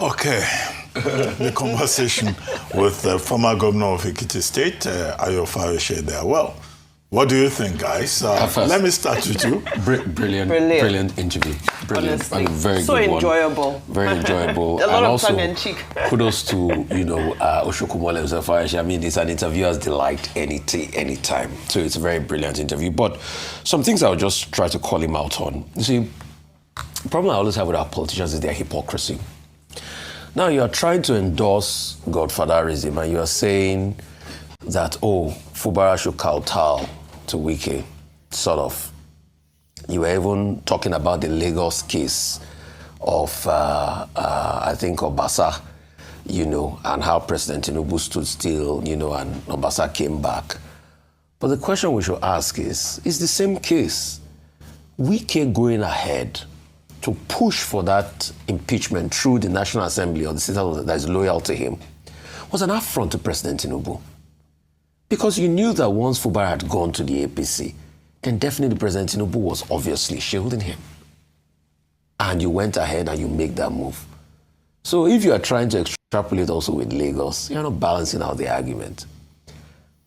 Okay. The conversation with the former governor of Ekiti State, Fayose there. Well, what do you think, guys? Let me start with you. Brilliant interview. Brilliant. Honestly, and very so good enjoyable. One. Very enjoyable. A lot and of also, tongue and cheek. kudos to, Oshokumole and Fayose. I mean, it's an interviewer's delight anytime. So it's a very brilliant interview. But some things I'll just try to call him out on. You see, the problem I always have with our politicians is their hypocrisy. Now, you are trying to endorse Godfatherism and you are saying that, Fubara should kowtow to Wike, sort of. You were even talking about the Lagos case of, I think, Obasa, and how President Tinubu stood still, and Obasa came back. But the question we should ask is the same case. Wike going ahead to push for that impeachment through the National Assembly or the state that is loyal to him was an affront to President Tinubu. Because you knew that once Fubara had gone to the APC, then definitely President Tinubu was obviously shielding him. And you went ahead and you make that move. So if you are trying to extrapolate also with Lagos, you're not balancing out the argument.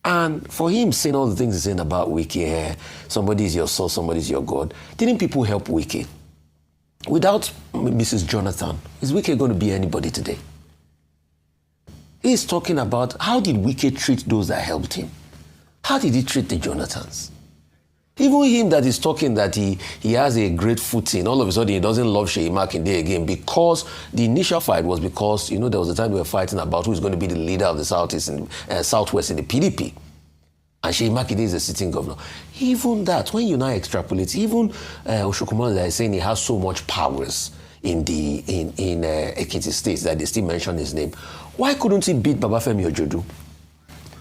And for him saying all the things he's saying about Wike, somebody is your source, somebody is your God, didn't people help Wike? Without Mrs. Jonathan, is Wike going to be anybody today? He's talking about how did Wike treat those that helped him? How did he treat the Jonathans? Even him that is talking that he has a great footing, all of a sudden he doesn't love Sheyi Makinde again because the initial fight was because, there was a time we were fighting about who is going to be the leader of the Southwest in the PDP. And Sheyi Makinde is a sitting governor. Even that, when you now extrapolate, even Oshokumole is saying he has so much powers in Ekiti State that they still mention his name. Why couldn't he beat Babafemi Ojodu?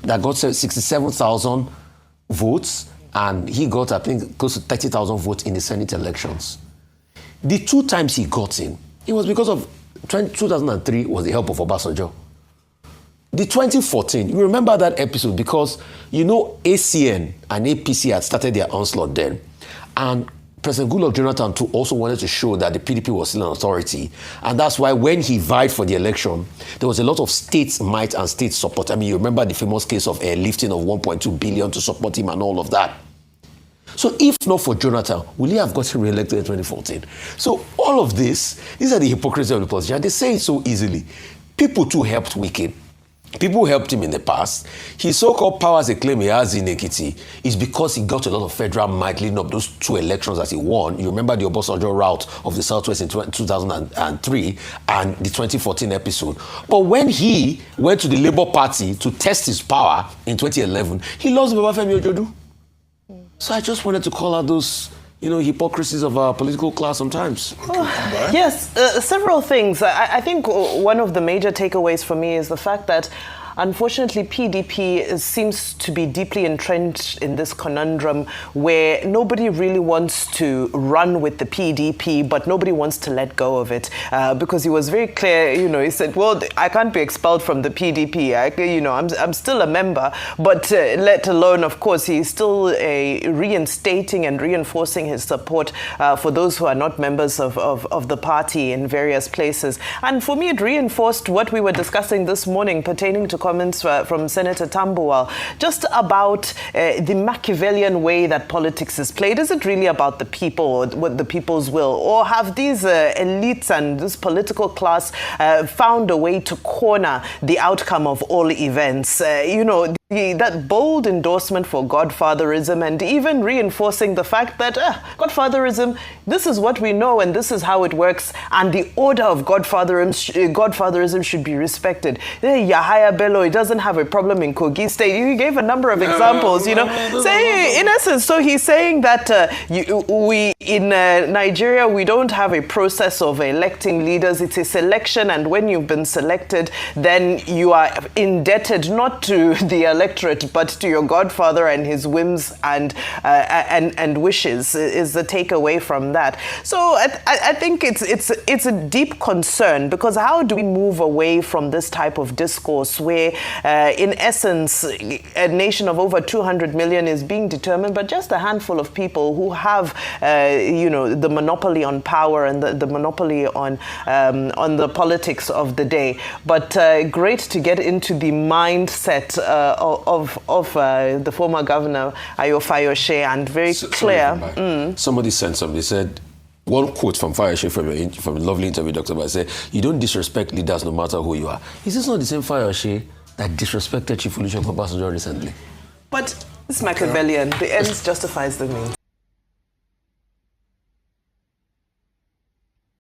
That got 67,000 votes, and he got, I think, close to 30,000 votes in the Senate elections. The 2 times he got in, it was because of 2003 was the help of Obasanjo. The 2014, you remember that episode because, ACN and APC had started their onslaught then. And President Goodluck Jonathan too also wanted to show that the PDP was still an authority. And that's why when he vied for the election, there was a lot of state might and state support. I mean, you remember the famous case of a lifting of 1.2 billion to support him and all of that. So if not for Jonathan, will he have gotten re-elected in 2014? So all of these are the hypocrisy of the politician. They say it so easily. People too helped Wike. People helped him in the past. His so-called powers he claim he has in Ekiti is because he got a lot of federal might leading up those 2 elections that he won. You remember the Obasanjo route of the Southwest in 2003 and the 2014 episode. But when he went to the Labour Party to test his power in 2011, he lost Babafemi Ojodu. So I just wanted to call out those hypocrisies of our political class sometimes. Yes, several things. I think one of the major takeaways for me is the fact that unfortunately, PDP seems to be deeply entrenched in this conundrum where nobody really wants to run with the PDP, but nobody wants to let go of it. Because he was very clear, he said, well, I can't be expelled from the PDP. I'm still a member, but let alone, of course, he's still reinstating and reinforcing his support for those who are not members of the party in various places. And for me, it reinforced what we were discussing this morning pertaining to comments from Senator Tambuwal, just about the Machiavellian way that politics is played. Is it really about the people or what the people's will? Or have these elites and this political class found a way to corner the outcome of all events? That bold endorsement for Godfatherism and even reinforcing the fact that Godfatherism, this is what we know and this is how it works, and the order of Godfatherism should be respected. Yahaya Bello, he doesn't have a problem in Kogi State. You gave a number of examples, Say, in essence, so he's saying that we in Nigeria, we don't have a process of electing leaders. It's a selection, and when you've been selected, then you are indebted not to the electorate, but to your godfather and his whims and wishes is the takeaway from that. So I think it's a deep concern, because how do we move away from this type of discourse where, in essence, a nation of over 200 million is being determined by just a handful of people who have, the monopoly on power and the monopoly on the politics of the day. But great to get into the mindset of the former governor, Fayose, and very clear. Somebody sent something. They said, one quote from Fayose from a lovely interview, Dr. Ba, said, "You don't disrespect leaders no matter who you are." Is this not the same Fayose that disrespected Chief Olusegun Obasanjo recently? But it's Machiavellian. The ends justifies the means.